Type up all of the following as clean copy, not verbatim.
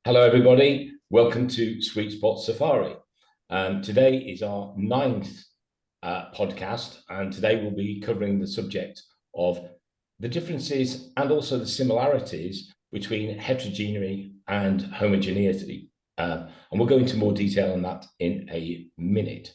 Hello, everybody. Welcome to Sweetspot Safari. Today is our ninth podcast, and today we'll be covering the subject of the differences and also the similarities between heterogeneity and homogeneity. And we'll go into more detail on that in a minute.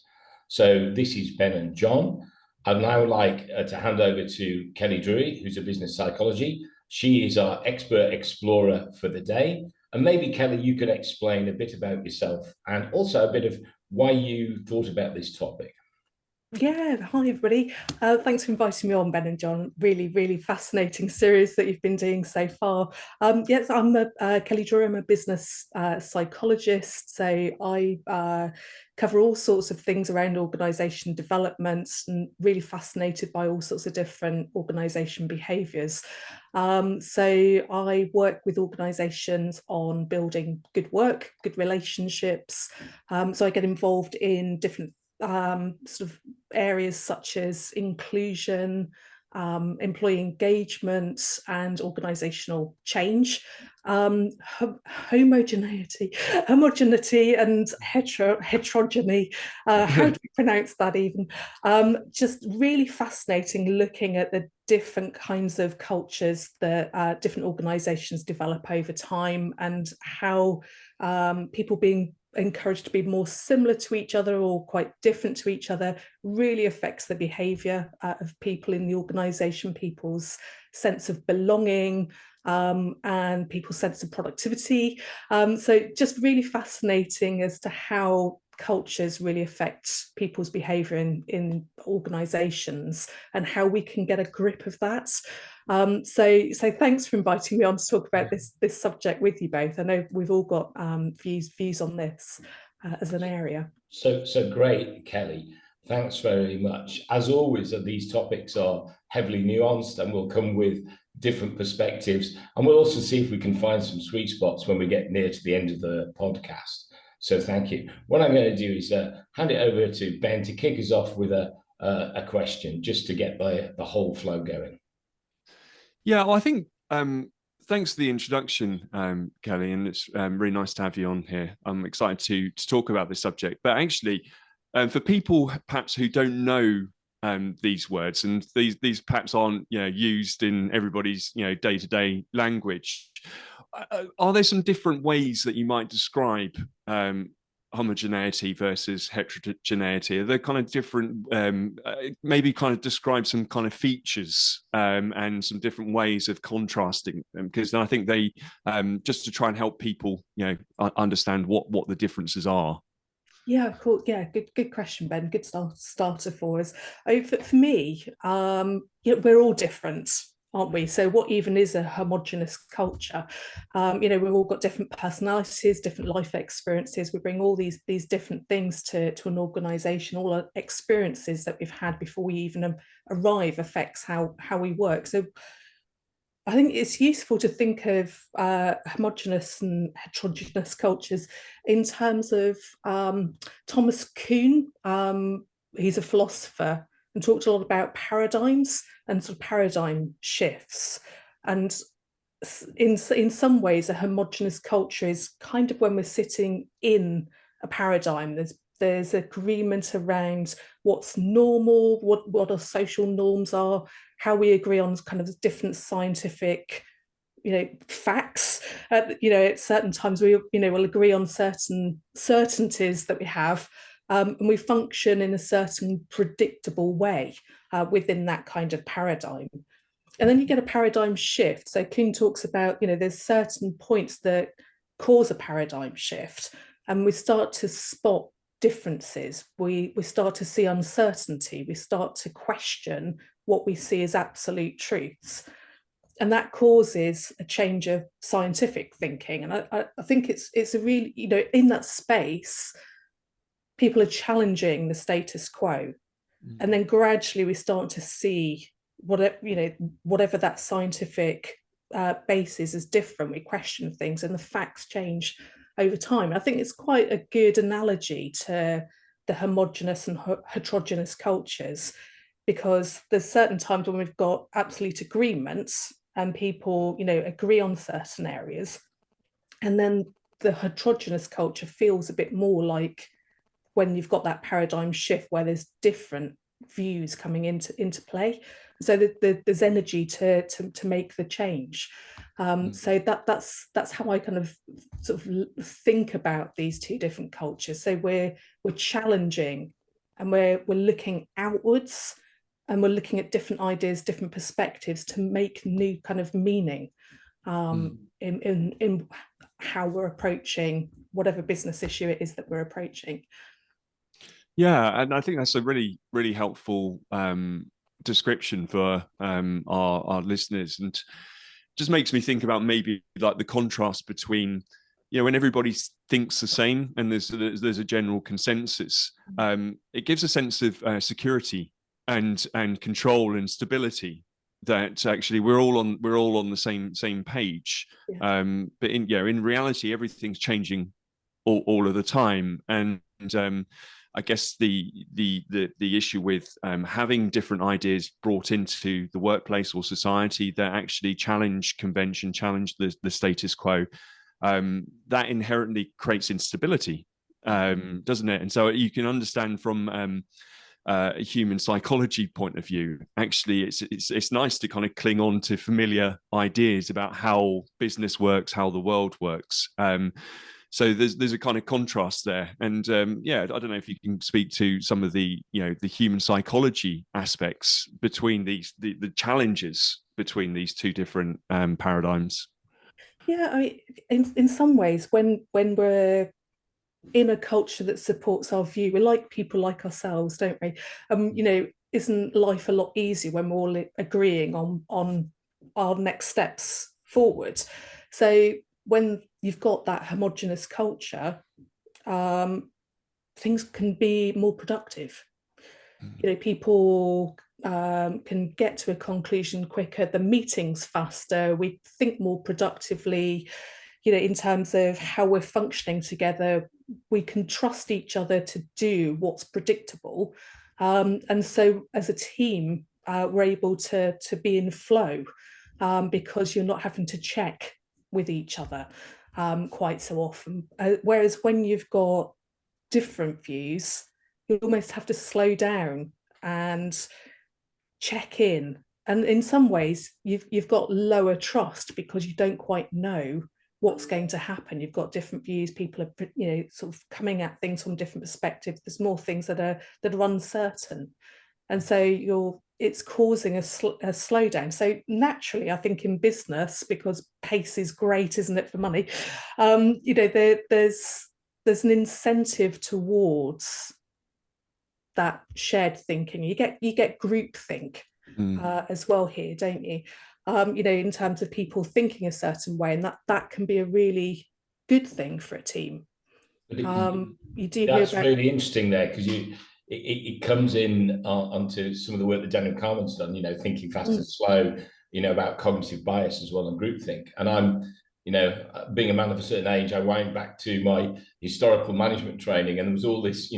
So this is Ben and John. I'd now like to hand over to Kelly Drewery, who's a business psychologist. She is our expert explorer for the day. And maybe, Kelly, you could explain a bit about yourself and also a bit of why you thought about this topic. Yeah, hi everybody. Thanks for inviting me on, Ben and John. Really fascinating series that you've been doing so far. Yes, I'm Kelly Drewery. I'm a business psychologist. So I cover all sorts of things around organisation development and really fascinated by all sorts of different organisation behaviours. So I work with organisations on building good work, good relationships. So I get involved in different sort of areas such as inclusion, employee engagement, and organizational change. Homogeneity, and heterogeny. How do we pronounce that even? Just really fascinating looking at the different kinds of cultures that different organizations develop over time and how people being encouraged to be more similar to each other or quite different to each other really affects the behavior of people in the organization, people's sense of belonging, and people's sense of productivity. So just really fascinating as to how cultures really affect people's behavior in organizations and how we can get a grip of that. So thanks for inviting me on to talk about this subject with you both. I know we've all got views on this as an area. So great, Kelly. Thanks very much. As always, these topics are heavily nuanced and will come with different perspectives. And we'll also see if we can find some sweet spots when we get near to the end of the podcast. So thank you. What I'm going to do is hand it over to Ben to kick us off with a question, just to get the whole flow going. Yeah, well, I think thanks for the introduction, Kelly, and it's really nice to have you on here. I'm excited to talk about this subject. But actually, for people perhaps who don't know these words, and these perhaps aren't used in everybody's day-to-day language, are there some different ways that you might describe homogeneity versus heterogeneity? Are there kind of different, maybe kind of describe some kind of features and some different ways of contrasting them? Because I think they, just to try and help people, understand what the differences are. Yeah, cool. Yeah, good question, Ben. Good starter for us. For me, we're all different, aren't we? So what even is a homogenous culture? We've all got different personalities, different life experiences. We bring all these different things to an organization. All our experiences that we've had before we even arrive affects how we work. So I think it's useful to think of homogenous and heterogeneous cultures in terms of Thomas Kuhn. He's a philosopher and talked a lot about paradigms and sort of paradigm shifts. And in some ways, a homogenous culture is kind of when we're sitting in a paradigm. There's agreement around what's normal, what our social norms are, how we agree on kind of different scientific, facts. At certain times we'll agree on certain certainties that we have, and we function in a certain predictable way within that kind of paradigm. And then you get a paradigm shift. So King talks about, there's certain points that cause a paradigm shift, and we start to spot differences. We start to see uncertainty. We start to question what we see as absolute truths. And that causes a change of scientific thinking. And I think it's a really, in that space, people are challenging the status quo. And then gradually we start to see whatever that scientific basis is different. We question things and the facts change over time. I think it's quite a good analogy to the homogenous and heterogeneous cultures, because there's certain times when we've got absolute agreements and people, agree on certain areas. And then the heterogeneous culture feels a bit more like when you've got that paradigm shift where there's different views coming into play, so that there's energy to make the change. So that's how I kind of sort of think about these two different cultures. So we're challenging, and we're looking outwards, and we're looking at different ideas, different perspectives to make new kind of meaning in how we're approaching whatever business issue it is that we're approaching. Yeah, and I think that's a really, really helpful description for our listeners, and just makes me think about maybe like the contrast between, you know, when everybody thinks the same and there's a general consensus, it gives a sense of security and control and stability, that actually we're all on the same page. Yeah. But in reality, everything's changing all of the time, and I guess the issue with having different ideas brought into the workplace or society that actually challenge convention, challenge the status quo, that inherently creates instability, doesn't it? And so you can understand from a human psychology point of view, actually it's nice to kind of cling on to familiar ideas about how business works, how the world works. So there's a kind of contrast there, and yeah, I don't know if you can speak to some of the human psychology aspects between the challenges between these two different paradigms. Yeah, I mean, in some ways, when we're in a culture that supports our view, we're like people like ourselves, don't we? Isn't life a lot easier when we're all agreeing on our next steps forward? So when you've got that homogeneous culture, things can be more productive. People can get to a conclusion quicker, the meeting's faster, we think more productively, in terms of how we're functioning together. We can trust each other to do what's predictable. And so as a team, we're able to be in flow, because you're not having to check with each other quite so often. Whereas when you've got different views, you almost have to slow down and check in. And in some ways, you've got lower trust because you don't quite know what's going to happen. You've got different views. People are, sort of coming at things from different perspectives. There's more things that are uncertain, and so it's causing a slowdown. So naturally, I think in business, because pace is great, isn't it, for money? There's an incentive towards that shared thinking. You get groupthink as well here, don't you? In terms of people thinking a certain way, and that can be a really good thing for a team. You do. That's really interesting there, because it comes in onto some of the work that Daniel Kahneman's done. Thinking fast and slow. About cognitive bias as well, and groupthink. And I'm, being a man of a certain age, I wind back to my historical management training, and there was all this,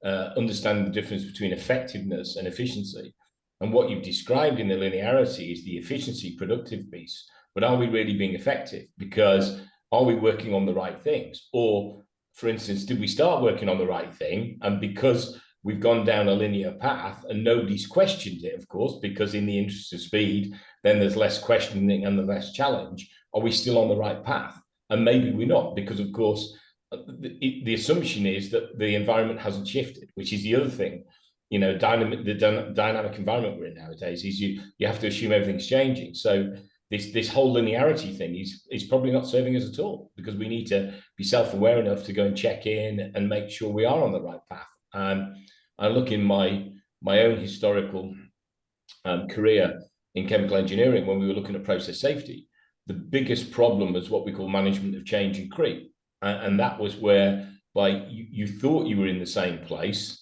understanding the difference between effectiveness and efficiency. And what you've described in the linearity is the efficiency, productive piece. But are we really being effective? Because are we working on the right things? Or, for instance, did we start working on the right thing, and because we've gone down a linear path and nobody's questioned it, of course, because in the interest of speed, then there's less questioning and the less challenge. Are we still on the right path? And maybe we're not, because, of course, the assumption is that the environment hasn't shifted, which is the other thing. The dynamic environment we're in nowadays is you have to assume everything's changing. So this whole linearity thing is probably not serving us at all, because we need to be self-aware enough to go and check in and make sure we are on the right path. I look in my own historical career in chemical engineering, when we were looking at process safety, the biggest problem was what we call management of change and creep. And that was whereby you thought you were in the same place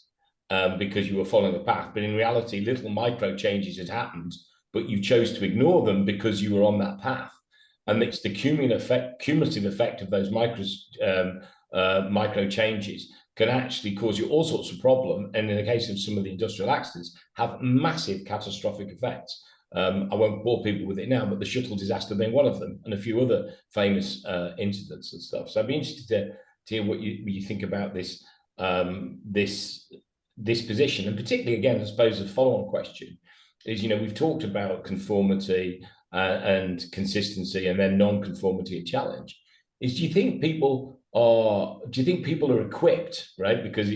because you were following a path, but in reality, little micro changes had happened, but you chose to ignore them because you were on that path. And it's the cumulative effect of those micro changes can actually cause you all sorts of problems, and in the case of some of the industrial accidents, have massive catastrophic effects. I won't bore people with it now, but the shuttle disaster being one of them, and a few other famous incidents and stuff. So I'd be interested to hear what you think about this this position, and particularly, again, I suppose a follow-on question is, we've talked about conformity and consistency, and then non-conformity and challenge. Do you think people are equipped, right? Because,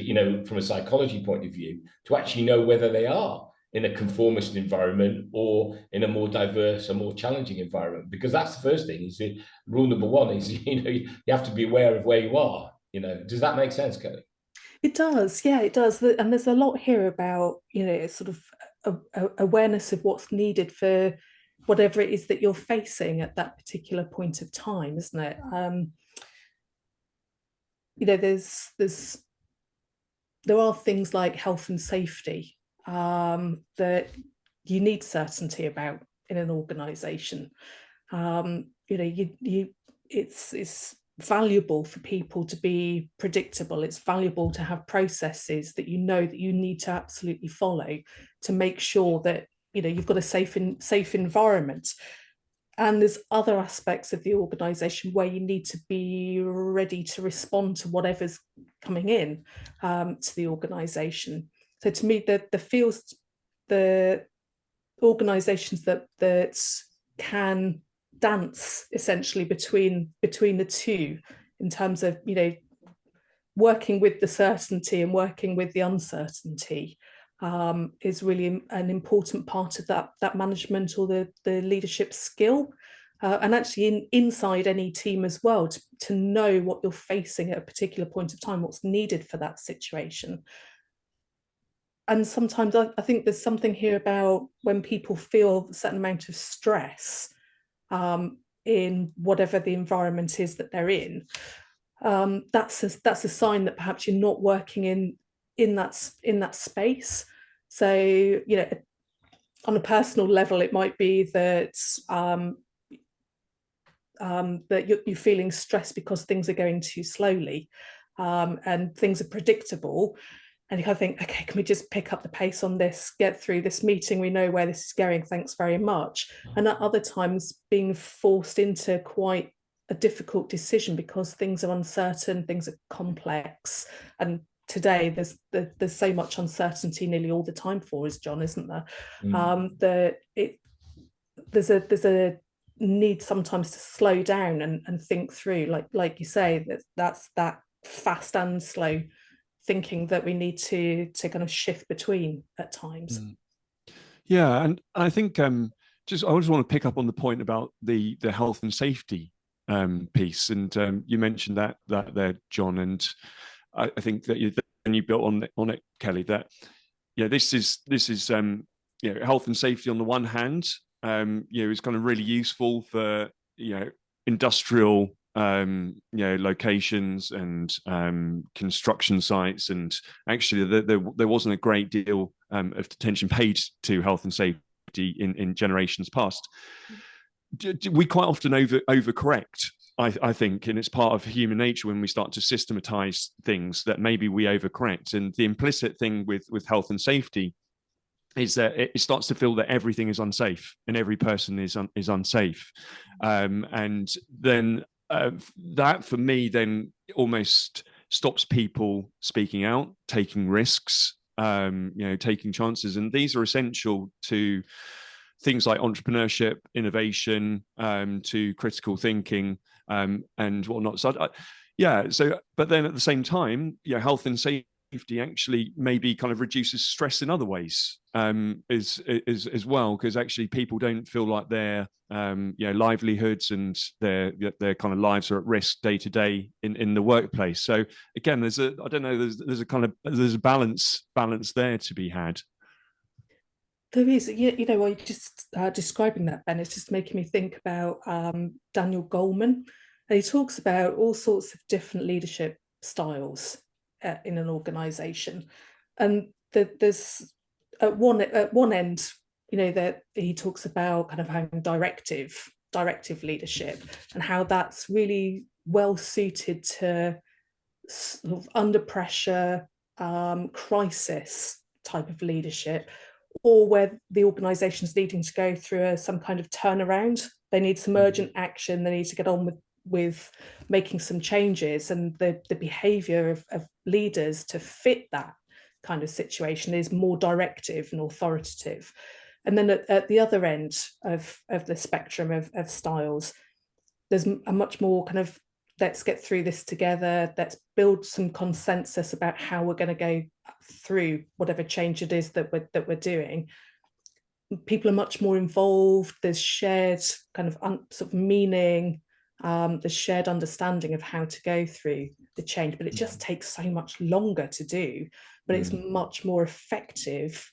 from a psychology point of view, to actually know whether they are in a conformist environment or in a more diverse, a more challenging environment? Because that's the first thing. Is rule number one is, you have to be aware of where you are. Does that make sense, Kelly? It does, yeah, it does. And there's a lot here about, sort of awareness of what's needed for whatever it is that you're facing at that particular point of time, isn't it? There are things like health and safety that you need certainty about in an organization. It's valuable for people to be predictable. It's valuable to have processes that you need to absolutely follow to make sure that you've got a safe environment. And there's other aspects of the organization where you need to be ready to respond to whatever's coming in to the organization. So to me, the organizations that can dance essentially between the two, in terms of working with the certainty and working with the uncertainty, is really an important part of that management or the leadership skill, and actually inside any team as well, to know what you're facing at a particular point of time, what's needed for that situation. And sometimes I think there's something here about when people feel a certain amount of stress in whatever the environment is that they're in. That's a sign that perhaps you're not working in that space. So on a personal level, it might be that that you're feeling stressed because things are going too slowly, and things are predictable. And you kind of think, okay, can we just pick up the pace on this, get through this meeting? We know where this is going. Thanks very much. And at other times, being forced into quite a difficult decision because things are uncertain, things are complex. And today, there's so much uncertainty nearly all the time for us, John, isn't there? There's a need sometimes to slow down and think through, like you say, that's that fast and slow thinking that we need to kind of shift between at times. Yeah, and I think I just want to pick up on the point about the health and safety piece, and you mentioned that there, John, and I think that you built on it, Kelly. That this is health and safety on the one hand, is kind of really useful for industrial locations and construction sites, and actually there wasn't a great deal of attention paid to health and safety in generations past. We quite often overcorrect, I think, and it's part of human nature when we start to systematize things that maybe we overcorrect. And the implicit thing with health and safety is that it starts to feel that everything is unsafe and every person is unsafe, and then that for me then almost stops people speaking out, taking risks, taking chances, and these are essential to things like entrepreneurship, innovation, to critical thinking, and whatnot. So but then at the same time, health and safety actually maybe kind of reduces stress in other ways, as well, because actually people don't feel like their livelihoods and their kind of lives are at risk day to day in the workplace. So again, there's a balance there to be had. There is, while you're just describing that, Ben, it's just making me think about Daniel Goleman, and he talks about all sorts of different leadership styles in an organization, and there's at one end, that he talks about kind of having directive leadership and how that's really well suited to sort of under pressure, crisis type of leadership, or where the organisation's needing to go through some kind of turnaround. They need some urgent action. They need to get on with making some changes, and the behaviour of leaders to fit that kind of situation is more directive and authoritative. And then at the other end of the spectrum of styles, there's a much more kind of, let's get through this together, let's build some consensus about how we're going to go through whatever change it is that we're doing. People are much more involved. There's shared kind of sort of meaning, there's shared understanding of how to go through the change, but it just takes so much longer to do, but it's much more effective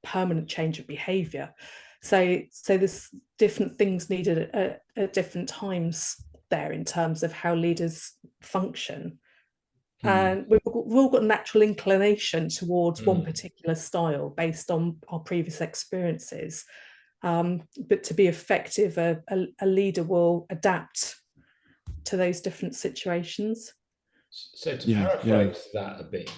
permanent change of behavior. So there's different things needed at different times there in terms of how leaders function. And we've all got a natural inclination towards one particular style based on our previous experiences. But to be effective, a leader will adapt to those different situations. So to paraphrase that a bit,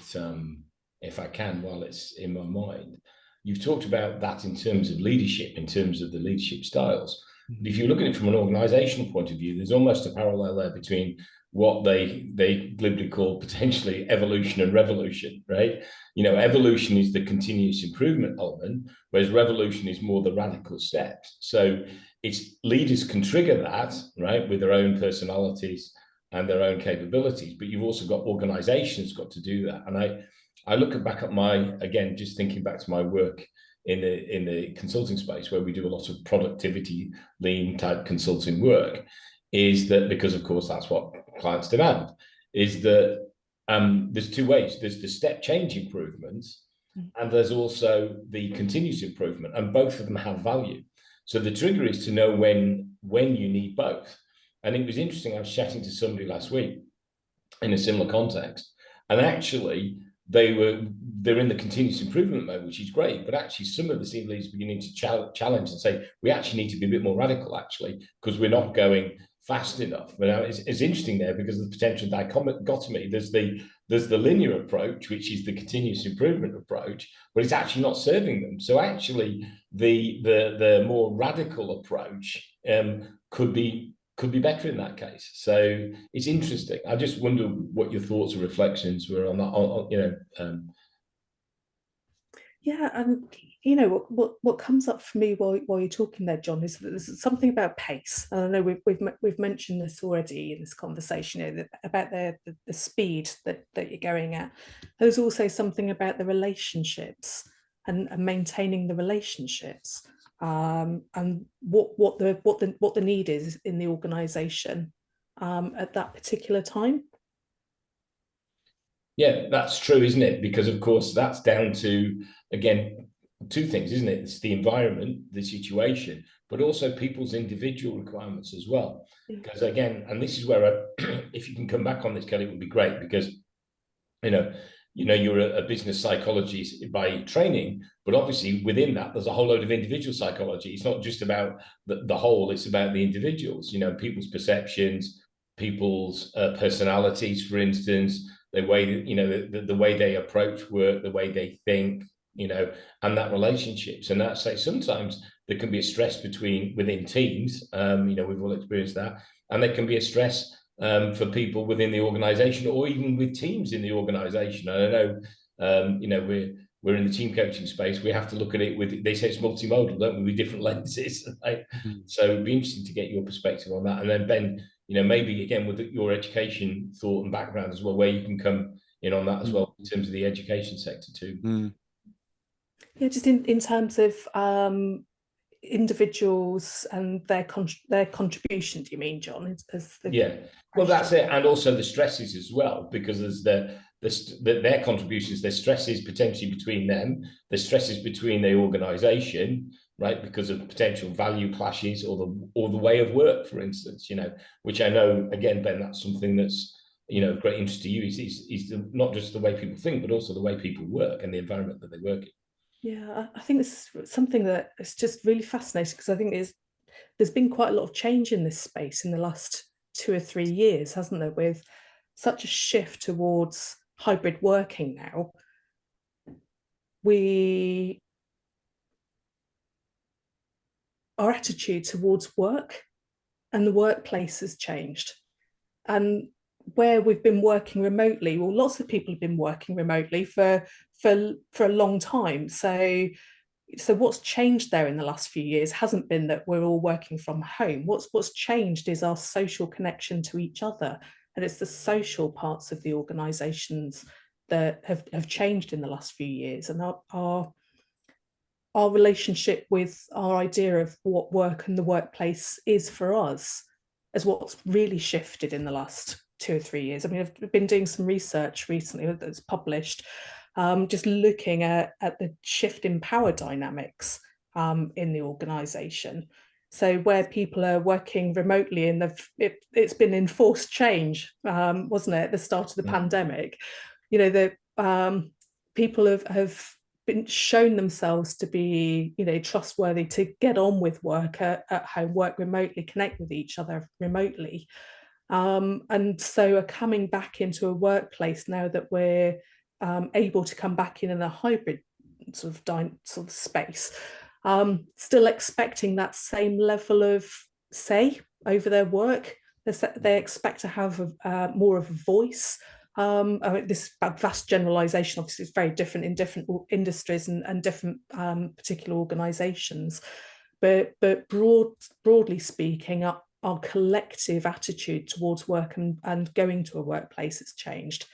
if I can, while it's in my mind, you've talked about that in terms of leadership, in terms of the leadership styles. But if you look at it from an organizational point of view, there's almost a parallel there between what they glibly call potentially evolution and revolution, right? You know, evolution is the continuous improvement element, whereas revolution is more the radical steps. So it's leaders can trigger that, right, with their own personalities and their own capabilities, but you've also got organizations got to do that. And I look back at again, just thinking back to my work in the consulting space, where we do a lot of productivity, lean type consulting work, is that because, of course, that's what clients demand, is that there's two ways. There's the step change improvements, and there's also the continuous improvement, and both of them have value. So the trigger is to know when you need both. And it was interesting, I was chatting to somebody last week in a similar context, and actually they're in the continuous improvement mode, which is great, but actually some of the senior leaders are beginning to challenge and say, we actually need to be a bit more radical, actually, because we're not going fast enough. But now it's interesting there because of the potential dichotomy. There's the linear approach, which is the continuous improvement approach, but it's actually not serving them. So actually the more radical approach could be better in that case. So it's interesting. I just wonder what your thoughts or reflections were on that. Yeah, and what comes up for me while you're talking there, John, is that there's something about pace. And I know we've mentioned this already in this conversation, about the speed that you're going at. There's also something about the relationships and maintaining the relationships. And what the need is in the organisation at that particular time. Yeah, that's true, isn't it? Because of course that's down to, again, two things, isn't it? It's the environment, the situation, but also people's individual requirements as well. Because again, and this is where if you can come back on this, Kelly, it would be great, because you're a business psychologist by training, but obviously within that, there's a whole load of individual psychology. It's not just about the whole, it's about the individuals, people's perceptions, people's personalities, for instance, the way, the way they approach work, the way they think, and that relationships. And that's like sometimes there can be a stress within teams, we've all experienced that. And there can be a stress for people within the organization, or even with teams in the organization. And I know, we're in the team coaching space. We have to look at it they say it's multimodal, don't we, with different lenses. Right? So it'd be interesting to get your perspective on that. And then Ben, maybe again with your education thought and background as well, where you can come in on that as well in terms of the education sector too. Yeah, just in terms of individuals and their contribution, do you mean, John? Well, that's it. And also the stresses as well, because there's their contributions, there's stresses potentially between them, there's stresses between the organization, right, because of potential value clashes or the way of work, for instance, which I know, again, Ben, that's something that's of great interest to you, is not just the way people think, but also the way people work and the environment that they work in. Yeah, I think this is something that is just really fascinating, because I think there's been quite a lot of change in this space in the last 2 or 3 years, hasn't there, with such a shift towards hybrid working now. We our attitude towards work and the workplace has changed. And where we've been working remotely, well, lots of people have been working remotely for a long time. So what's changed there in the last few years hasn't been that we're all working from home. What's changed is our social connection to each other. And it's the social parts of the organizations that have changed in the last few years. And our relationship with our idea of what work and the workplace is for us is what's really shifted in the last 2 or 3 years. I mean, I've been doing some research recently that's published, just looking at the shift in power dynamics in the organisation. So where people are working remotely, and it's been enforced change, wasn't it, at the start of the pandemic? You know, the people have been shown themselves to be, you know, trustworthy to get on with work at home, work remotely, connect with each other remotely. And so are coming back into a workplace now that we're able to come back in a hybrid sort of space, still expecting that same level of say over their work. They expect to have more of a voice. I mean, this vast generalization obviously is very different in different industries and different particular organizations, but broadly speaking, our collective attitude towards work and going to a workplace has changed.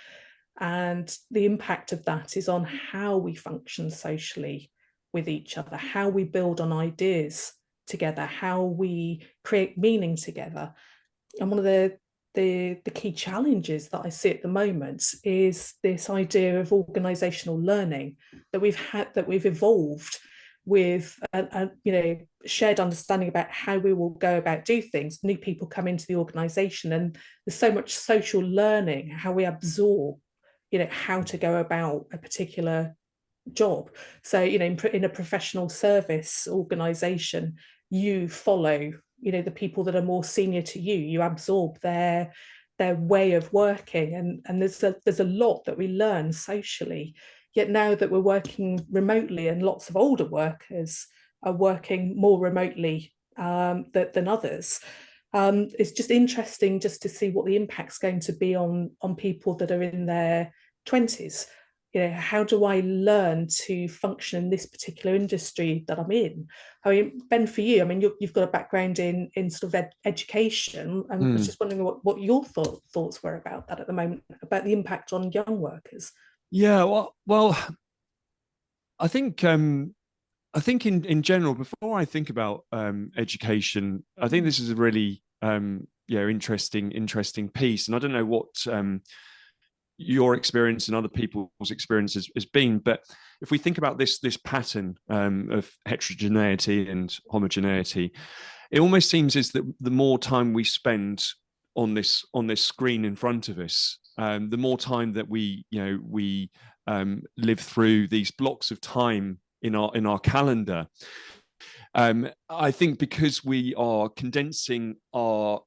And the impact of that is on how we function socially with each other, how we build on ideas together, how we create meaning together. And one of the key challenges that I see at the moment is this idea of organizational learning that we've evolved with a shared understanding about how we will go about do things. New people come into the organization, and there's so much social learning, how we absorb, how to go about a particular job. So, in a professional service organization, you follow, the people that are more senior to you. You absorb their way of working, and there's a lot that we learn socially. Yet now that we're working remotely, and lots of older workers are working more remotely than others, it's just interesting just to see what the impact's going to be on people that are in their 20s. How do I learn to function in this particular industry that I'm in? I mean, Ben, for you, I mean, you've got a background in sort of education. I was just wondering what your thoughts were about that at the moment, about the impact on young workers. Yeah, well, I think in general, before I think about education, I think this is a really interesting piece, and I don't know what your experience and other people's experiences has been, but if we think about this pattern of heterogeneity and homogeneity, it almost seems is that the more time we spend on this screen in front of us, the more time that we live through these blocks of time in our calendar. I think because we are condensing our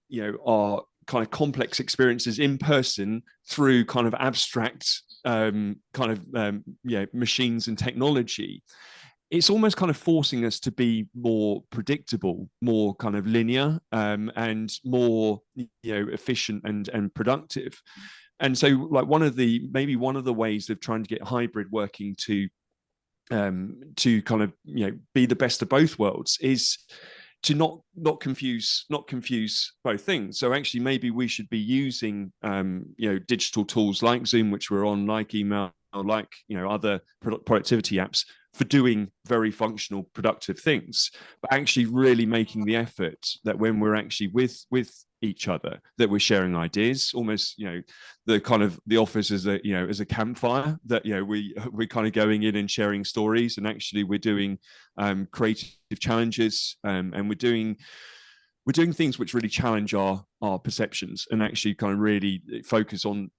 kind of complex experiences in person through kind of abstract machines and technology, it's almost kind of forcing us to be more predictable, more kind of linear, and more efficient and productive. And so, like, one of the ways of trying to get hybrid working to kind of be the best of both worlds is to not confuse both things. So actually, maybe we should be using digital tools like Zoom, which we're on, like email, like other productivity apps, for doing very functional, productive things, but actually really making the effort that when we're actually with each other, that we're sharing ideas, almost the kind of the office as a campfire, that we're kind of going in and sharing stories, and actually we're doing creative challenges, and we're doing things which really challenge our perceptions, and actually kind of really focus on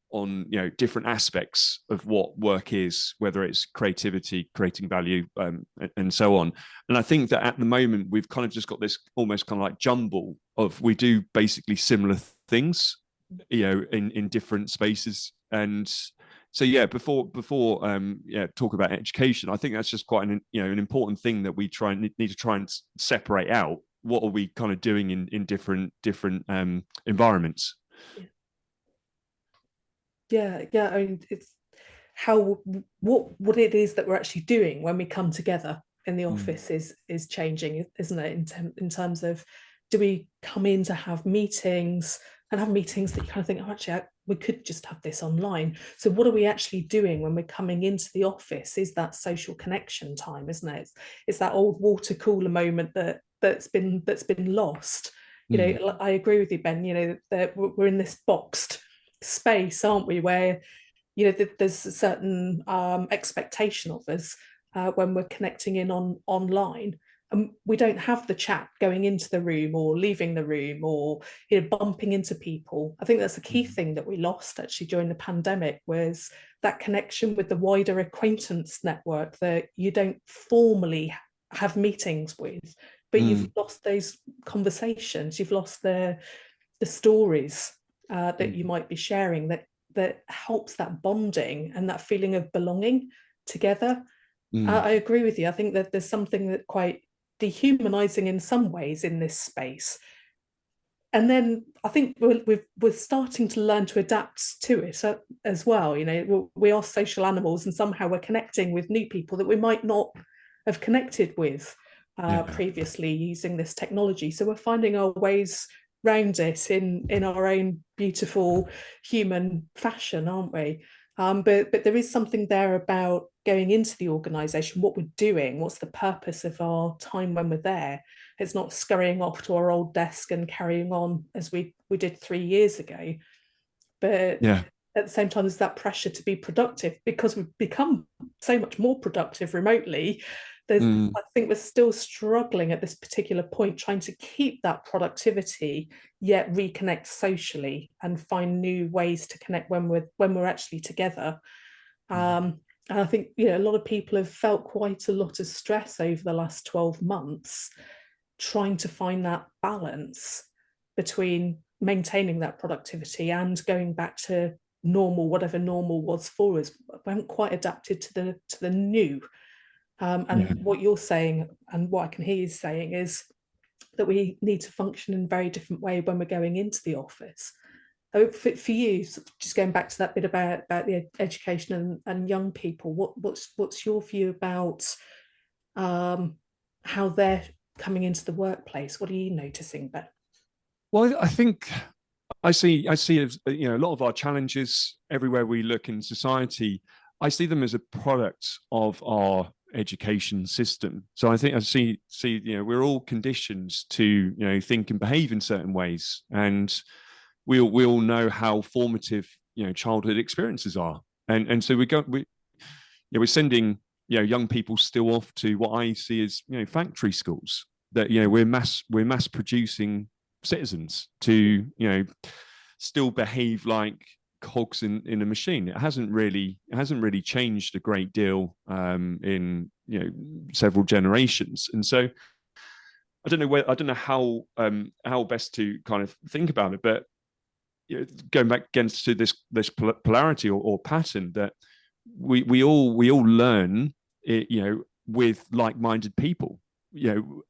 different aspects of what work is, whether it's creativity, creating value, and so on. And I think that at the moment we've kind of just got this almost kind of like jumble of, we do basically similar things in different spaces, and So yeah, before talk about education, I think that's just quite an important thing that we need to try and separate out. What are we kind of doing in different environments? Yeah. I mean, it's how what it is that we're actually doing when we come together in the office is changing, isn't it? In terms of, do we come in to have meetings that you kind of think, oh, actually, we could just have this online. So what are we actually doing when we're coming into the office? Is that social connection time, isn't it? It's that old water cooler moment that's been lost. I agree with you, Ben. That we're in this boxed space, aren't we, where there's a certain expectation of us when we're connecting in online, and we don't have the chat going into the room or leaving the room or bumping into people. I think that's the key thing that we lost actually during the pandemic, was that connection with the wider acquaintance network that you don't formally have meetings with, but you've lost those conversations, you've lost the stories that you might be sharing, that helps that bonding and that feeling of belonging together. I agree with you. I think that there's something that quite dehumanizing in some ways in this space. And then I think we're starting to learn to adapt to it as well. We are social animals, and somehow we're connecting with new people that we might not have connected with previously using this technology. So we're finding our ways round it in our own beautiful human fashion, aren't we? But there is something there about going into the organisation, what we're doing, what's the purpose of our time when we're there. It's not scurrying off to our old desk and carrying on as we did 3 years ago. But at the same time, there's that pressure to be productive because we've become so much more productive remotely. I think we're still struggling at this particular point, trying to keep that productivity, yet reconnect socially and find new ways to connect when we're actually together. And I think a lot of people have felt quite a lot of stress over the last 12 months, trying to find that balance between maintaining that productivity and going back to normal, whatever normal was for us. We haven't quite adapted to the new. What you're saying, and what I can hear you saying, is that we need to function in a very different way when we're going into the office. For you, just going back to that bit about the education and young people, what's your view about how they're coming into the workplace? What are you noticing, Ben? Well, I think I see as a lot of our challenges everywhere we look in society, I see them as a product of our education system. So I think I see we're all conditioned to think and behave in certain ways, and we all know how formative childhood experiences are, and so we're sending young people still off to what I see as factory schools, that we're mass producing citizens to still behave like cogs in a machine. It hasn't really changed a great deal in several generations. And so I don't know how best to kind of think about it, but going back again to this polarity or pattern, that we all learn it, with like-minded people.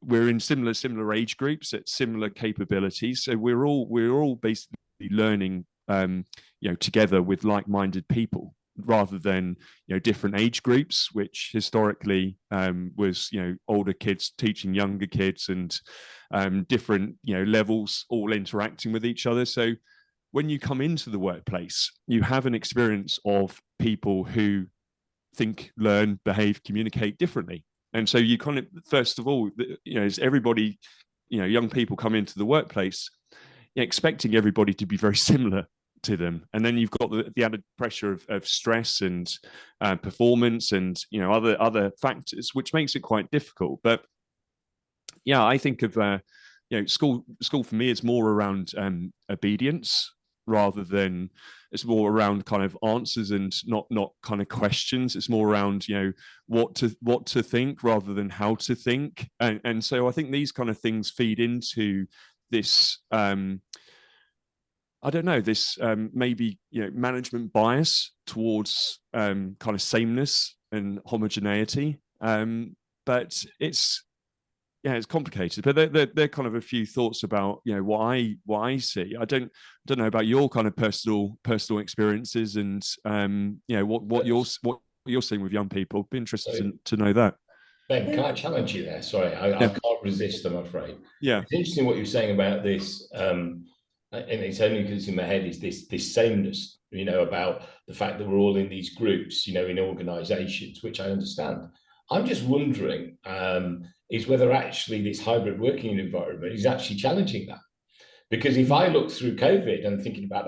We're in similar age groups at similar capabilities, so we're all basically learning together with like-minded people, rather than different age groups, which historically was older kids teaching younger kids, and different levels all interacting with each other. So when you come into the workplace, you have an experience of people who think, learn, behave, communicate differently. And so you kind of, first of all, as everybody, young people come into the workplace expecting everybody to be very similar to them, and then you've got the added pressure of stress and performance and other factors, which makes it quite difficult. But I think of school for me is more around obedience, rather than, it's more around kind of answers and not kind of questions. It's more around what to think rather than how to think, and so I think these kind of things feed into this I don't know, this maybe, management bias towards kind of sameness and homogeneity. But it's complicated. But they're kind of a few thoughts about what I see. I don't know about your kind of personal experiences and what you're seeing with young people. Be interested to know that. Ben, can I challenge you there? Sorry, I can't resist, I'm afraid. Yeah. It's interesting what you're saying about this, and it's only because it's in my head, is this sameness, about the fact that we're all in these groups, in organizations, which I understand. I'm just wondering, is whether actually this hybrid working environment is actually challenging that. Because if I look through COVID and thinking about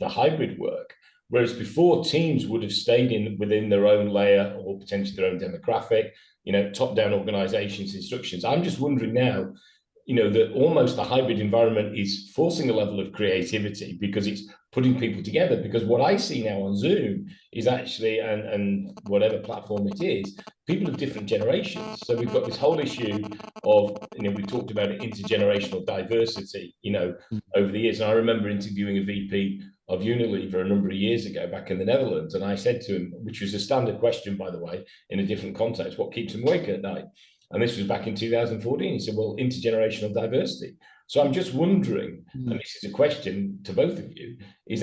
the hybrid work, whereas before teams would have stayed within their own layer or potentially their own demographic, top-down organizations, instructions. I'm just wondering now, that almost the hybrid environment is forcing a level of creativity because it's putting people together. Because what I see now on Zoom is actually, and whatever platform it is, people of different generations. So we've got this whole issue of, we talked about intergenerational diversity, over the years. And I remember interviewing a VP of Unilever a number of years ago back in the Netherlands. And I said to him, which was a standard question, by the way, in a different context, what keeps him awake at night? And this was back in 2014. He said, well, intergenerational diversity. So I'm just wondering, and this is a question to both of you, is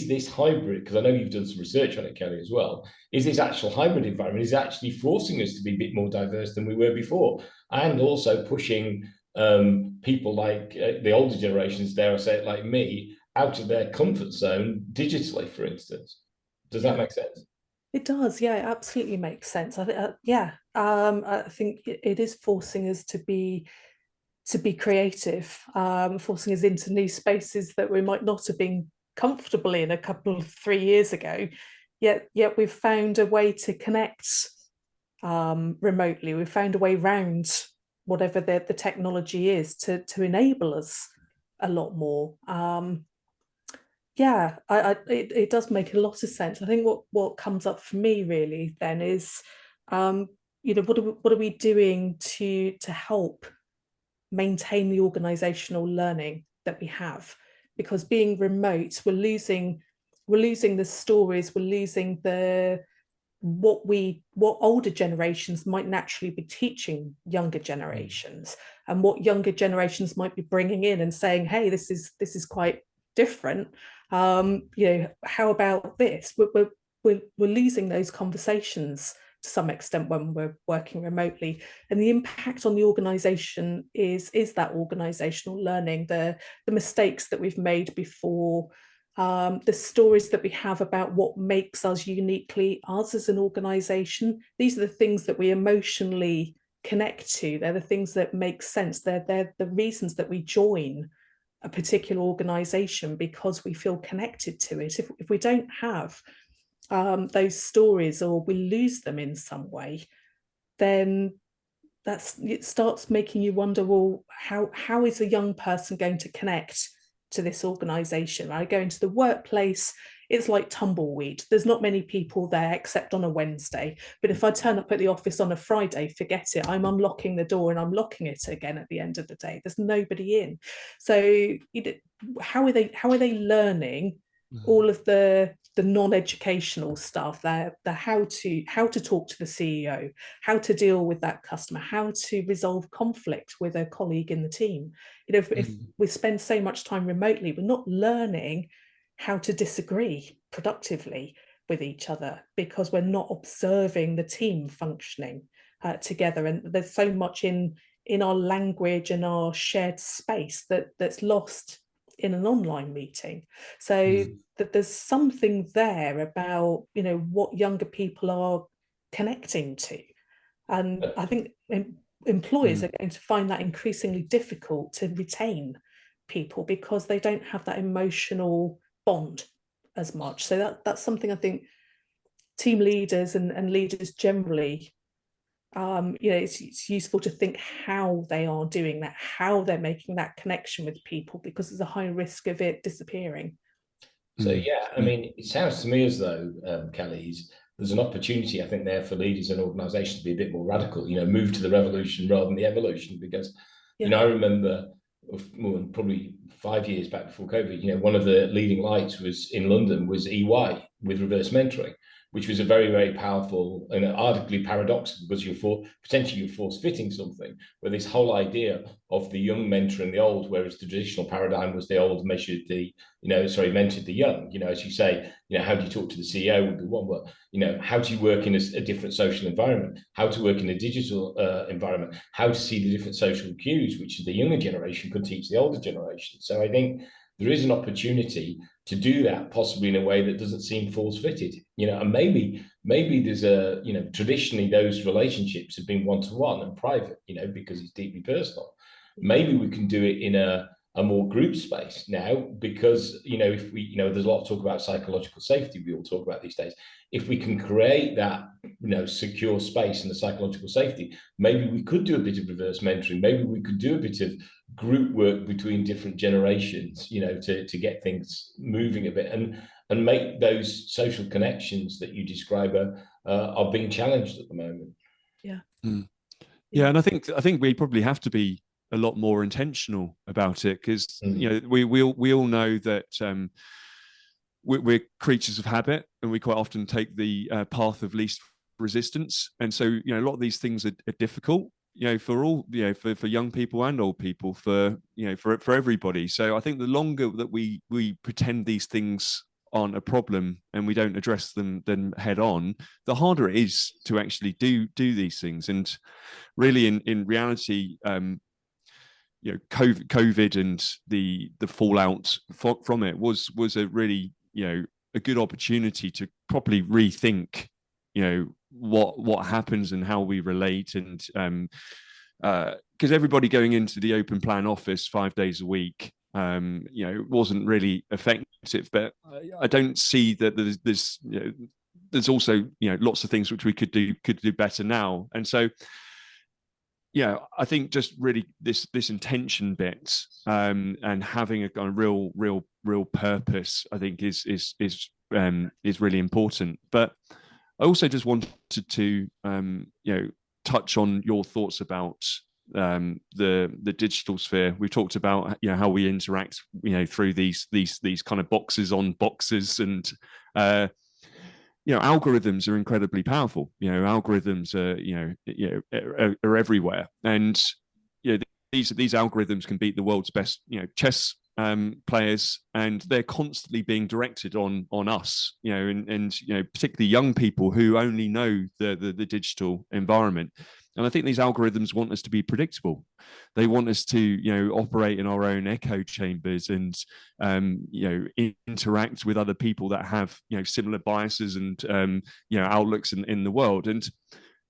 this hybrid, because I know you've done some research on it, Kelly, as well, is this actual hybrid environment is actually forcing us to be a bit more diverse than we were before, and also pushing people like the older generations, dare I say it, like me, out of their comfort zone digitally, for instance. Does that make sense? It does, yeah, it absolutely makes sense. I think it is forcing us to be creative, forcing us into new spaces that we might not have been comfortable in a couple of 3 years ago. Yet we've found a way to connect remotely. We've found a way around whatever the technology is to enable us a lot more. It does make a lot of sense. I think what comes up for me really then is, what are we doing to help maintain the organizational learning that we have? Because being remote, we're losing the stories, we're losing what older generations might naturally be teaching younger generations, and what younger generations might be bringing in and saying, hey, this is quite different. How about this? We're losing those conversations to some extent when we're working remotely, and the impact on the organization is that organizational learning, the mistakes that we've made before, the stories that we have about what makes us uniquely us as an organization. These are the things that we emotionally connect to. They're the things that make sense. They're the reasons that we join a particular organization, because we feel connected to it. If we don't have those stories, or we lose them in some way, then it starts making you wonder, well, how is a young person going to connect to this organization? I go into the workplace, it's like tumbleweed. There's not many people there except on a Wednesday. But if I turn up at the office on a Friday, forget it. I'm unlocking the door and I'm locking it again at the end of the day. There's nobody in. So how are they learning all of the non-educational stuff, the how to talk to the CEO, how to deal with that customer, how to resolve conflict with a colleague in the team? If we spend so much time remotely, we're not learning how to disagree productively with each other, because we're not observing the team functioning together. And there's so much in our language and our shared space that's lost in an online meeting. So that there's something there about what younger people are connecting to, and I think employers are going to find that increasingly difficult to retain people, because they don't have that emotional bond as much. So that's something I think team leaders and leaders generally, it's useful to think how they are doing that, how they're making that connection with people, because there's a high risk of it disappearing. So I mean, it sounds to me as though, Kelly, there's an opportunity, I think, there for leaders and organizations to be a bit more radical, move to the revolution rather than the evolution. Because I remember probably 5 years back before COVID, one of the leading lights was in London was EY with reverse mentoring, which was a very, very powerful and arguably paradoxical, because potentially you're force fitting something, where this whole idea of the young mentoring the old, whereas the traditional paradigm was the old mentored the young. As you say, how do you talk to the CEO would be one, but how do you work in a different social environment, how to work in a digital environment, how to see the different social cues, which the younger generation could teach the older generation. So I think there is an opportunity to do that, possibly in a way that doesn't seem force fitted, and maybe there's traditionally those relationships have been one-to-one and private, because it's deeply personal. Maybe we can do it in a more group space now, because if we there's a lot of talk about psychological safety we all talk about these days. If we can create that secure space and the psychological safety, maybe we could do a bit of reverse mentoring, maybe we could do a bit of group work between different generations, to get things moving a bit and make those social connections that you describe are being challenged at the moment. Yeah, and I think we probably have to be a lot more intentional about it, because we all know that we're creatures of habit, and we quite often take the path of least resistance, and so a lot of these things are difficult, for all, for young people and old people, for everybody. So I think the longer that we pretend these things aren't a problem and we don't address them then head on, the harder it is to actually do these things. And really, in reality, COVID and the fallout from it was a really a good opportunity to properly rethink what happens and how we relate, and because everybody going into the open plan office 5 days a week wasn't really effective. But I don't see that there's also lots of things which we could do better now. And so I think just really this intention bit, and having a kind of real purpose, I think is really important. But I also just wanted to touch on your thoughts about the digital sphere. We've talked about how we interact through these kind of boxes on boxes, and algorithms are incredibly powerful. Algorithms are everywhere, and these algorithms can beat the world's best chess players, and they're constantly being directed on us, and particularly young people who only know the digital environment. And I think these algorithms want us to be predictable. They want us to, operate in our own echo chambers and, interact with other people that have, similar biases and, outlooks in the world. And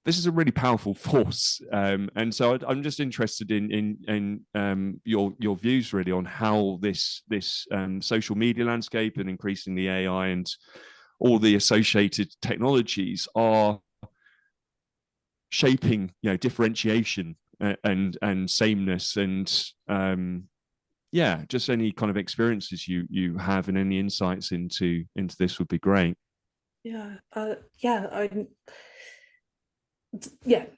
this is a really powerful force. And so I'm just interested in your views really on how this social media landscape, and increasingly AI and all the associated technologies, are shaping differentiation and sameness, and just any kind of experiences you have and any insights into this would be great.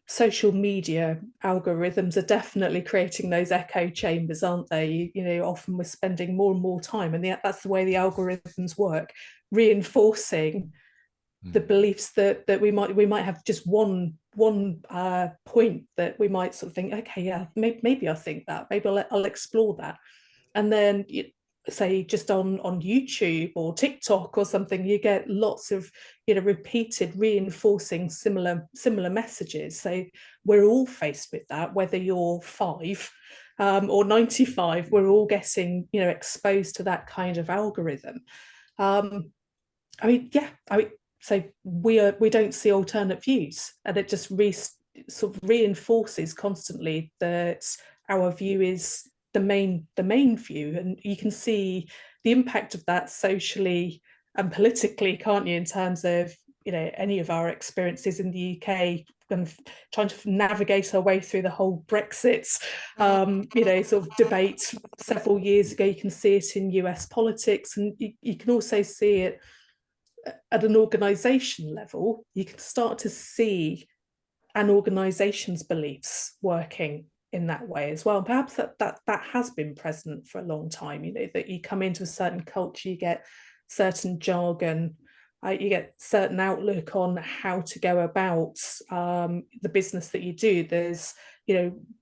Social media algorithms are definitely creating those echo chambers, aren't they? Often we're spending more and more time, and that's the way the algorithms work, reinforcing the beliefs that we might have just one point that we might sort of think, okay, yeah, maybe I think that, maybe I'll explore that. And then say just on YouTube or TikTok or something, you get lots of repeated reinforcing similar messages. So we're all faced with that, whether you're 5 or 95, we're all getting exposed to that kind of algorithm. So we don't see alternate views, and it just sort of reinforces constantly that our view is the main view. And you can see the impact of that socially and politically, can't you, in terms of any of our experiences in the UK, and trying to navigate our way through the whole Brexit sort of debate several years ago. You can see it in US politics, and you can also see it at an organisation level. You can start to see an organisation's beliefs working in that way as well. Perhaps that has been present for a long time, that you come into a certain culture, you get certain jargon, you get certain outlook on how to go about the business that you do. There's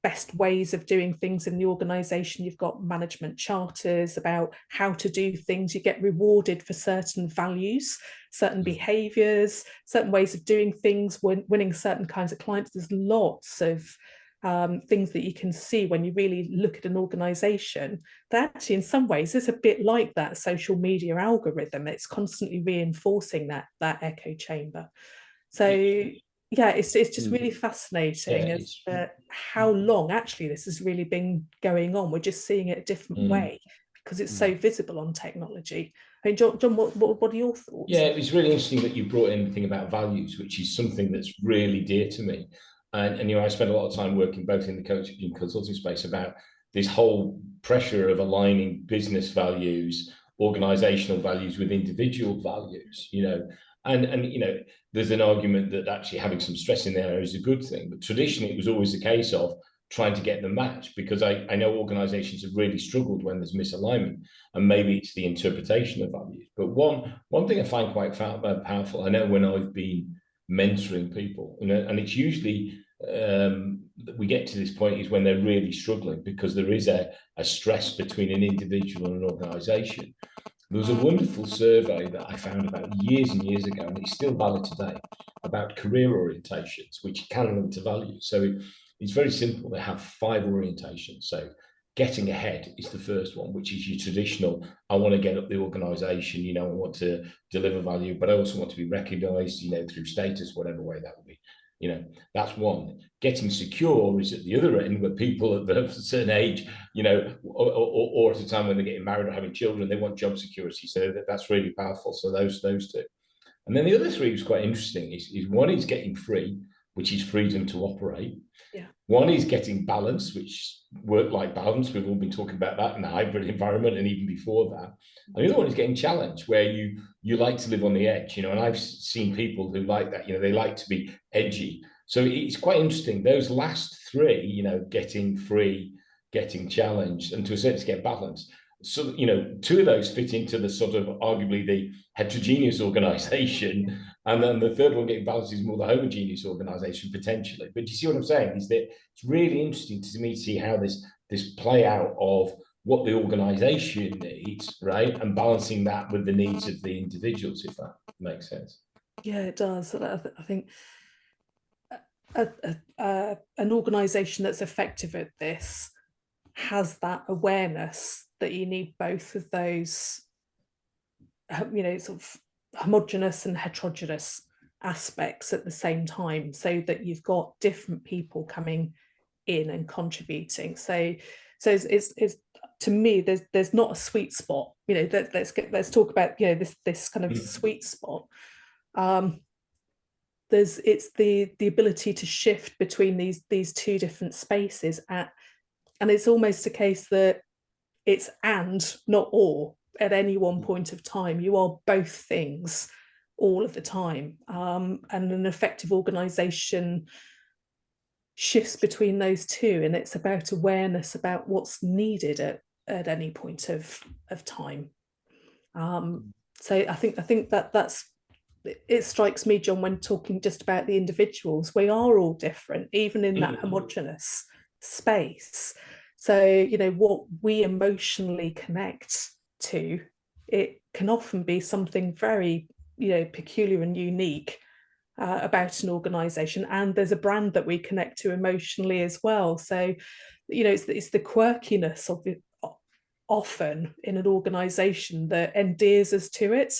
best ways of doing things in the organization. You've got management charters about how to do things. You get rewarded for certain values, certain behaviors, certain ways of doing things, winning certain kinds of clients. There's lots of things that you can see when you really look at an organization that actually in some ways is a bit like that social media algorithm. It's constantly reinforcing that echo chamber. So yeah, it's just really fascinating as to how long actually this has really been going on. We're just seeing it a different way because it's so visible on technology. I mean, John, what are your thoughts? Yeah, it was really interesting that you brought in the thing about values, which is something that's really dear to me. And I spend a lot of time working both in the coaching and consulting space about this whole pressure of aligning business values, organizational values with individual values, and there's an argument that actually having some stress in there is a good thing. But traditionally, it was always the case of trying to get the match, because I know organizations have really struggled when there's misalignment, and maybe it's the interpretation of values. But one thing I find quite powerful, I know when I've been mentoring people, and it's usually we get to this point is when they're really struggling because there is a stress between an individual and an organization. There was a wonderful survey that I found about years and years ago, and it's still valid today, about career orientations, which can link to values. So it's very simple. They have 5 orientations. So getting ahead is the first one, which is your traditional, I want to get up the organization, I want to deliver value, but I also want to be recognized, through status, whatever way that will be. That's one. Getting secure is at the other end, where people at a certain age, or at a time when they're getting married or having children, they want job security. So that's really powerful. So those 2. And then the other 3 was quite interesting. Is one is getting free, which is freedom to operate. Yeah. One is getting balance, which work-life balance. We've all been talking about that in the hybrid environment and even before that. And the other one is getting challenged, where you like to live on the edge, and I've seen people who like that, they like to be edgy. So it's quite interesting. Those last 3, getting free, getting challenged, and to a certain extent balance. So, 2 of those fit into the sort of arguably the heterogeneous organization. And then the third one, getting balanced, is more the homogeneous organization potentially. But you see what I'm saying is that it's really interesting to me to see how this play out of what the organization needs, right? And balancing that with the needs of the individuals, if that makes sense. Yeah, it does. I think an organization that's effective at this has that awareness that you need both of those, sort of homogeneous and heterogeneous aspects at the same time, so that you've got different people coming in and contributing. So it's to me, there's not a sweet spot. Let's talk about this kind of sweet spot. It's the ability to shift between these 2 different spaces and it's almost a case that it's and not or at any one point of time. You are both things all of the time, and an effective organization shifts between those 2, and it's about awareness about what's needed at any point of time. So I think that's it. Strikes me, John, when talking just about the individuals, we are all different, even in that homogeneous space. So what we emotionally connect to, it can often be something very peculiar and unique about an organization, and there's a brand that we connect to emotionally as well. So it's the quirkiness of it often in an organization that endears us to it,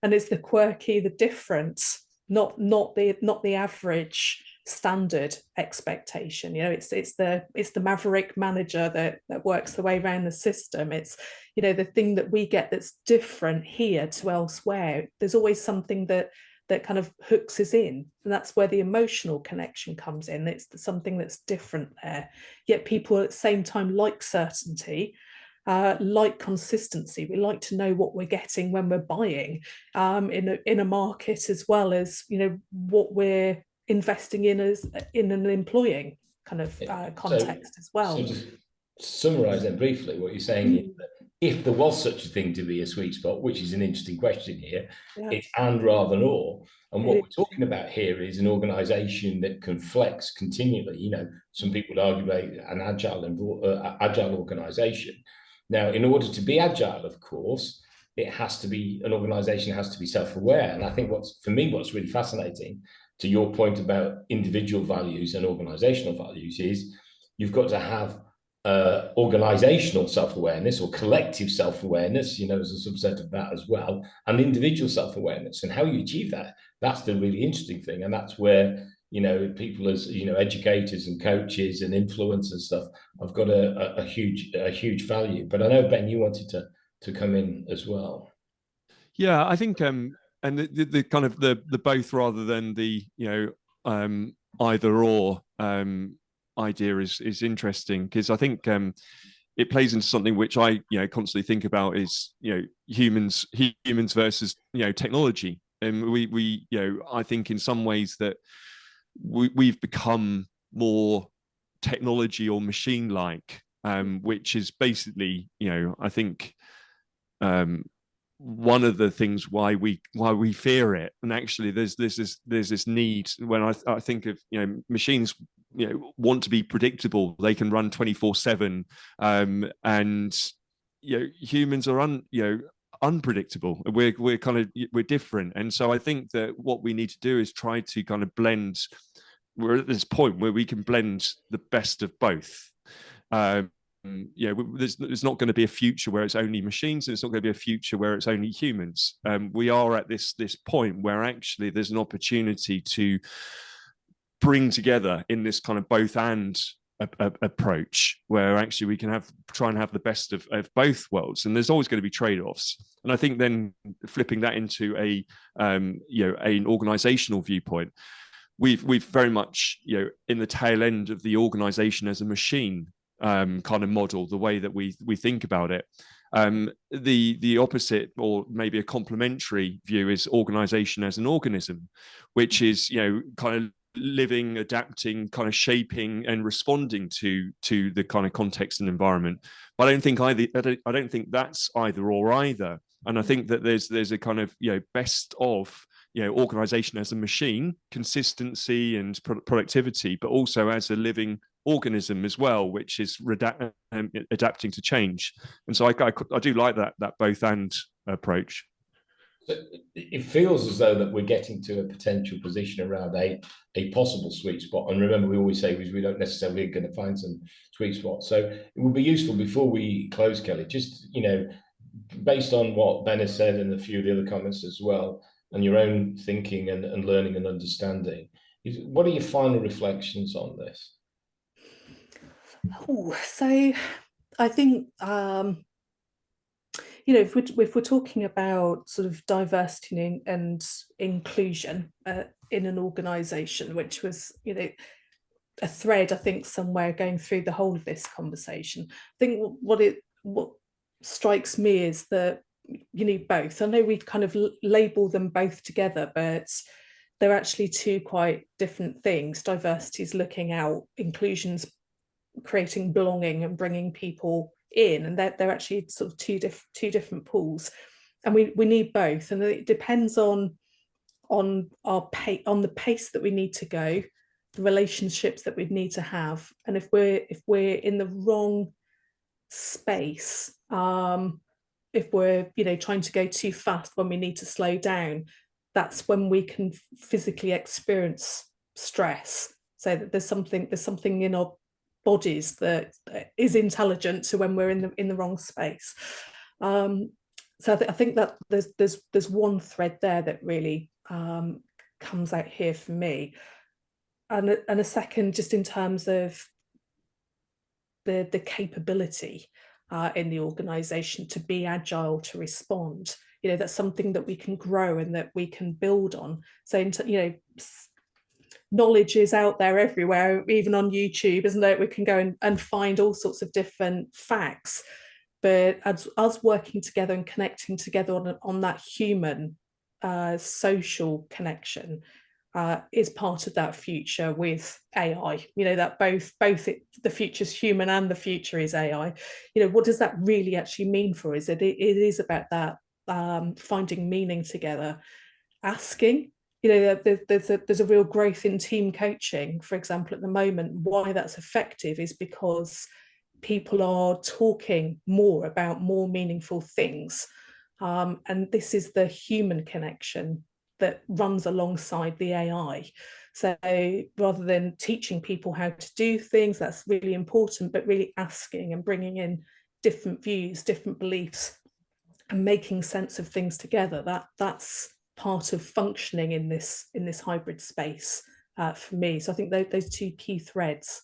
and it's the quirky, the different, not the average standard expectation. It's the maverick manager that works the way around the system. It's the thing that we get that's different here to elsewhere. There's always something that kind of hooks us in, and that's where the emotional connection comes in. It's something that's different there, yet people at the same time like certainty, like consistency. We like to know what we're getting when we're buying in a market, as well as what we're investing in as in and employing. kind of Yeah. context as well. So just summarize then briefly what you're saying is that if there was such a thing to be a sweet spot, which is an interesting question here, it's and rather than or. And what we're talking about here is an organization that can flex continually. You know, some people would argue about an agile organization. Now, in order to be agile, of course, it has to be, an organization has to be self-aware. And I think what's really fascinating, to your point about individual values and organizational values, is you've got to have organizational self-awareness or collective self-awareness, you know, as a subset of that as well, and individual self-awareness. And how you achieve that, that's the really interesting thing. And that's where, you know, people as, you know, educators and coaches and influencers and stuff have got a huge value. But I know, Ben, you wanted to come in as well. Yeah, I think and the kind of the both rather than the, you know, either or idea is interesting, because I think it plays into something which I, you know, constantly think about is, you know, humans versus, you know, technology. And we you know, I think in some ways that we've become more technology or machine like, which is basically, you know, I think one of the things why we fear it. And actually there's this need, when I think of, you know, machines, you know, want to be predictable, they can run 24/7, and, you know, humans are unpredictable. We're different. And so I think that what we need to do is try to kind of blend. We're at this point where we can blend the best of both. You know, there's not going to be a future where it's only machines, and it's not going to be a future where it's only humans. We are at this point where actually there's an opportunity to bring together in this kind of both and approach, where actually we can try and have the best of both worlds. And there's always going to be trade-offs. And I think then flipping that into a you know, an organizational viewpoint, we've very much, you know, in the tail end of the organization as a machine kind of model, the way that we think about it. The opposite, or maybe a complementary view, is organization as an organism, which is, you know, kind of living, adapting, kind of shaping and responding to the kind of context and environment. But I don't think that's either or either. And I think that there's a kind of, you know, best of, you know, organization as a machine, consistency and productivity, but also as a living organism as well, which is adapting to change. And so I do like that both and approach. So it feels as though that we're getting to a potential position around a possible sweet spot. And remember, we always say we don't necessarily going to find some sweet spots. So it would be useful, before we close, Kelly, just, you know, based on what Ben has said and a few of the other comments as well, and your own thinking and learning and understanding, what are your final reflections on this? Oh, so I think you know, if we're talking about sort of diversity and inclusion in an organisation, which was, you know, a thread, I think, somewhere going through the whole of this conversation, I think what strikes me is that you need both. I know we kind of label them both together, but they're actually two quite different things. Diversity is looking out, inclusion's creating belonging and bringing people in, and they're actually sort of two different pools, and we need both. And it depends on the pace that we need to go, the relationships that we need to have, and if we're in the wrong space, if we're, you know, trying to go too fast when we need to slow down, that's when we can physically experience stress. So that there's something in our bodies that is intelligent to when we're in the wrong space. So I think that there's one thread there that really comes out here for me, and a second, just in terms of the capability in the organization to be agile, to respond. You know, that's something that we can grow and that we can build on. So, you know, knowledge is out there everywhere, even on YouTube, isn't it? We can go and find all sorts of different facts. But as us working together and connecting together on that human social connection, is part of that future with AI. That both the future's human and the future is AI. What does that really actually mean for us? It is about that finding meaning together, asking. There's a real growth in team coaching, for example, at the moment. Why that's effective is because people are talking more about more meaningful things. And this is the human connection that runs alongside the AI. So rather than teaching people how to do things, that's really important, but really asking and bringing in different views, different beliefs, and making sense of things together, that's part of functioning in this hybrid space for me. So I think those two key threads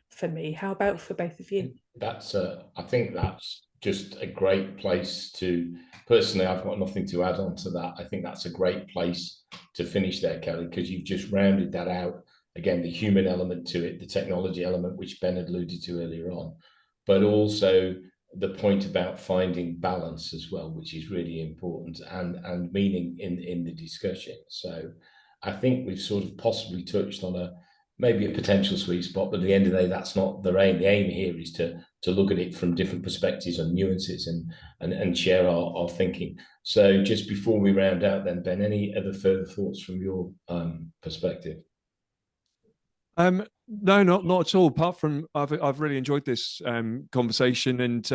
for me. How about for both of you? I think that's just a great place to, personally, I've got nothing to add on to that. I think that's a great place to finish there, Kelly, because you've just rounded that out. Again, the human element to it, the technology element, which Ben had alluded to earlier on, but also the point about finding balance as well, which is really important, and meaning in the discussion. So I think we've sort of possibly touched on maybe a potential sweet spot, but at the end of the day, that's not the aim. The aim here is to look at it from different perspectives and nuances and share our thinking. So just before we round out then, Ben, any other further thoughts from your perspective? No, not at all. Apart from I've really enjoyed this conversation, and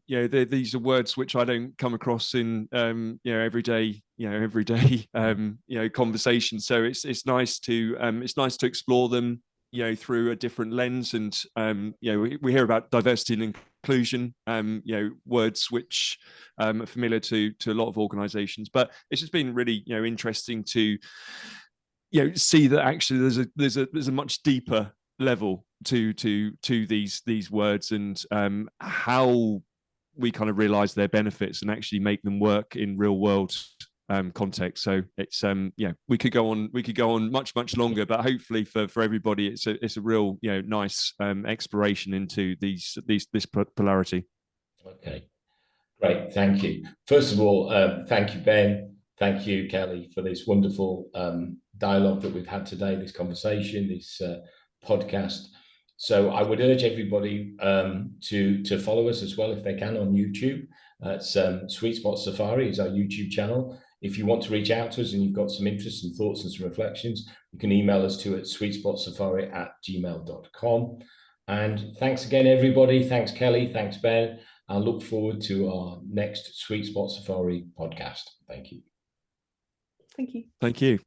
these are words which I don't come across in everyday conversation. So it's nice to explore them through a different lens, and we hear about diversity and inclusion, words which are familiar to a lot of organizations, but it's just been really interesting to see that actually there's a much deeper level to these words, and how we kind of realize their benefits and actually make them work in real world context. So it's we could go on much longer, but hopefully for everybody it's a real nice exploration into this polarity. Okay, great, thank you. First of all, thank you, Ben. Thank you, Kelly, for this wonderful dialogue that we've had today, this conversation, this podcast. So I would urge everybody to follow us as well if they can on YouTube. It's Sweetspot Safari is our YouTube channel. If you want to reach out to us and you've got some interest and thoughts and some reflections, you can email us at sweetspotsafari@gmail.com. And thanks again, everybody. Thanks, Kelly. Thanks, Ben. I look forward to our next Sweetspot Safari podcast. Thank you. Thank you. Thank you.